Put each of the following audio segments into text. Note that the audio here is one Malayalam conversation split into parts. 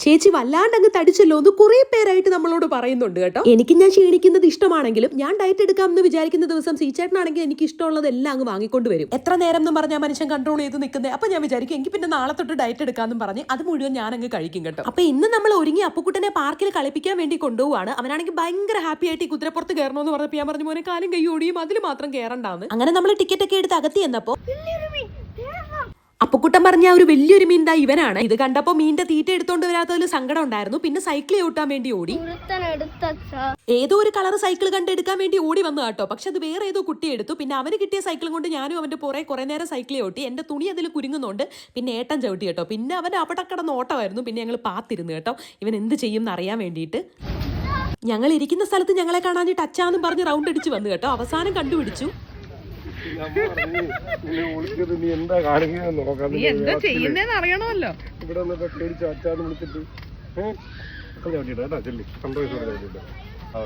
ചേച്ചി വല്ലാണ്ട് അങ്ങ് തടിച്ചല്ലോ എന്ന് കുറെ പേരായിട്ട് നമ്മളോട് പറയുന്നുണ്ട് കേട്ടോ. എനിക്ക് ഞാൻ ക്ഷീണിക്കുന്നത് ഇഷ്ടമാണെങ്കിലും ഞാൻ ഡയറ്റ് എടുക്കാമെന്ന് വിചാരിക്കുന്ന ദിവസം സീച്ചേട്ടനാണെങ്കിൽ എനിക്ക് ഇഷ്ടമുള്ളതെല്ലാം അങ്ങ് വാങ്ങിക്കൊണ്ട് വരും. എത്ര നേരം എന്ന് പറഞ്ഞാൽ മനുഷ്യൻ കൺട്രോൾ ചെയ്ത് നിൽക്കുന്നത്. അപ്പൊ ഞാൻ വിചാരിക്കും എനിക്ക് പിന്നെ നാളെ തൊട്ട് ഡയറ്റ് എടുക്കാമെന്നും പറഞ്ഞ് അത് മുഴുവൻ ഞാൻ അങ്ങ് കഴിക്കും കേട്ടോ. അപ്പൊ ഇന്ന് നമ്മൾ ഒരുങ്ങി അപ്പുക്കുട്ടനെ പാർക്കിൽ കളിപ്പിക്കാൻ വേണ്ടി കൊണ്ടുപോവാണ്. അവനാണെങ്കിൽ ഭയങ്കര ഹാപ്പി ആയിട്ട് ഈ കുതിരപ്പുറത്ത് കയറണമെന്ന് പറഞ്ഞപ്പോൾ ഞാൻ പറഞ്ഞു മോനെ കാലും കൈ ഓടിയും അതിൽ മാത്രം കയറണ്ടാന്ന്. അങ്ങനെ നമ്മൾ ടിക്കറ്റ് ഒക്കെ എടുത്ത് അകത്തി എന്നപ്പോ അപ്പുക്കുട്ടൻ പറഞ്ഞ ഒരു വലിയൊരു മീൻ ഇവനാണ്. ഇത് കണ്ടപ്പോ മീനിന്റെ തീറ്റ എടുത്തോണ്ട് വരാത്തതിൽ സങ്കടം ഉണ്ടായിരുന്നു. പിന്നെ സൈക്കിൾ ചവിട്ടാൻ വേണ്ടി ഓടി. ഏതോ ഒരു കളർ സൈക്കിൾ കണ്ടെടുക്കാൻ വേണ്ടി ഓടി വന്നു കേട്ടോ. പക്ഷെ അത് വേറെ ഏതോ കുട്ടി എടുത്തു. പിന്നെ അവന് കിട്ടിയ സൈക്കിളും കൊണ്ട് ഞാനും അവന്റെ പുറകെ കുറെ നേരം സൈക്കിൾ ചവിട്ടി. എന്റെ തുണി അതിൽ കുരുങ്ങുന്നുണ്ട്. പിന്നെ ഏട്ടൻ ചവിട്ടി കേട്ടോ. പിന്നെ അവൻ അവിടെ കിടന്ന് ഓട്ടമായിരുന്നു. പിന്നെ ഞങ്ങൾ പാത്തിരുന്നു കേട്ടോ ഇവൻ എന്ത് ചെയ്യും എന്ന് അറിയാൻ വേണ്ടിയിട്ട്. ഞങ്ങൾ ഇരിക്കുന്ന സ്ഥലത്ത് ഞങ്ങളെ കാണാൻ ടച്ചാന്നും പറഞ്ഞ് റൗണ്ട് അടിച്ച് വന്നു കേട്ടോ. അവസാനം കണ്ടുപിടിച്ചു. നീ എന്താ അറിയണമല്ലോ. ഇവിടെ പേടിച്ച് അച്ചാന്ന് വിളിച്ചിട്ട്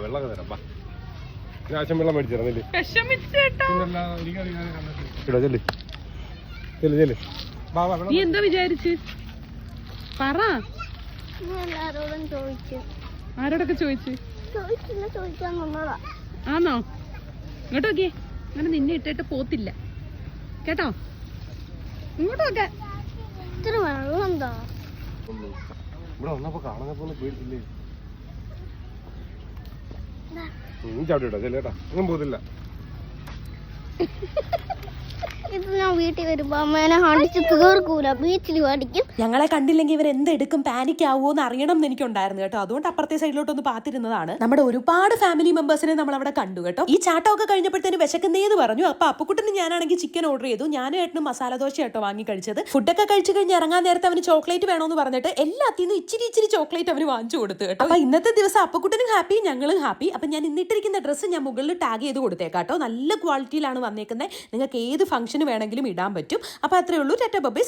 വെള്ളം തരാം. ആശം വെള്ളം മേടിച്ചിരുന്നില്ലേ? നീ എന്താ വിചാരിച്ച് പറ. ആരോടൊക്കെ ചോദിച്ചു? ആണോ? ഇങ്ങോട്ട് നോക്കിയേ. അങ്ങനെ നിന്നെ ഇട്ടിട്ട് പോത്തില്ല കേട്ടോ. ഇങ്ങോട്ട് നോക്ക. ഇവിടെ വന്നപ്പോ കാണാനപ്പോ പേടിച്ചില്ലേ? ചവിട്ടിട്ടോ ചെല്ലേട്ടാ ഒന്നും പോകത്തില്ല. ഇത് ഞാൻ വീട്ടിൽ വരുമ്പോ അമ്മേനെ അടിച്ച് തീർക്കൂല, ബീച്ചിൽ അടിക്കും. ഞങ്ങളെ കണ്ടില്ലെങ്കിൽ ഇവർ എന്തെടുക്കും പാനിക് ആവുമോ എന്ന് അറിയണം എന്ന് എനിക്കുണ്ടായിരുന്നു കേട്ടോ. അതുകൊണ്ട് അപ്പുറത്തെ സൈഡിലോട്ടൊന്ന് പാത്തിരുന്നതാണ്. നമ്മുടെ ഒരുപാട് ഫാമിലി മെമ്പേഴ്സിനെ നമ്മൾ അവിടെ കണ്ടു കേട്ടോ. ഈ ചാട്ടമൊക്കെ കഴിഞ്ഞപ്പോഴത്തേന് വിശക്കുന്നേന്ന് പറഞ്ഞു. അപ്പൊ അപ്പുക്കുട്ടന് ഞാനാണെങ്കിൽ ചിക്കൻ ഓർഡർ ചെയ്തു. ഞാനും ഏട്ടനും മസാല ദോശ കേട്ടോ വാങ്ങി കഴിച്ചത്. ഫുഡൊക്കെ കഴിച്ചു കഴിഞ്ഞ് ഇറങ്ങാൻ നേരത്തെ അവന് ചോക്ലേറ്റ് വേണമെന്ന് പറഞ്ഞിട്ട് എല്ലാത്തിനും ഇച്ചിരി ചോക്ലേറ്റ് അവന് വാങ്ങിച്ചു കൊടുത്തു കേട്ടോ. അപ്പൊ ഇന്നത്തെ ദിവസം അപ്പുക്കുട്ടനും ഹാപ്പി, ഞങ്ങളും ഹാപ്പി. അപ്പൊ ഞാൻ ഇന്നിട്ടിരിക്കുന്ന ഡ്രസ്സ് ഞാൻ മുകളിൽ ടാഗ് ചെയ്ത് കൊടുത്തേക്കാട്ടോ. നല്ല ക്വാളിറ്റിയിലാണ് വന്നേക്കുന്നത്. നിങ്ങൾക്ക് ഏത് ഫംഗ്ഷൻ വേണമെങ്കിലും ഇടാൻ പറ്റും. അപ്പോൾ അത്രേ ഉള്ളൂ. Tata bye bye.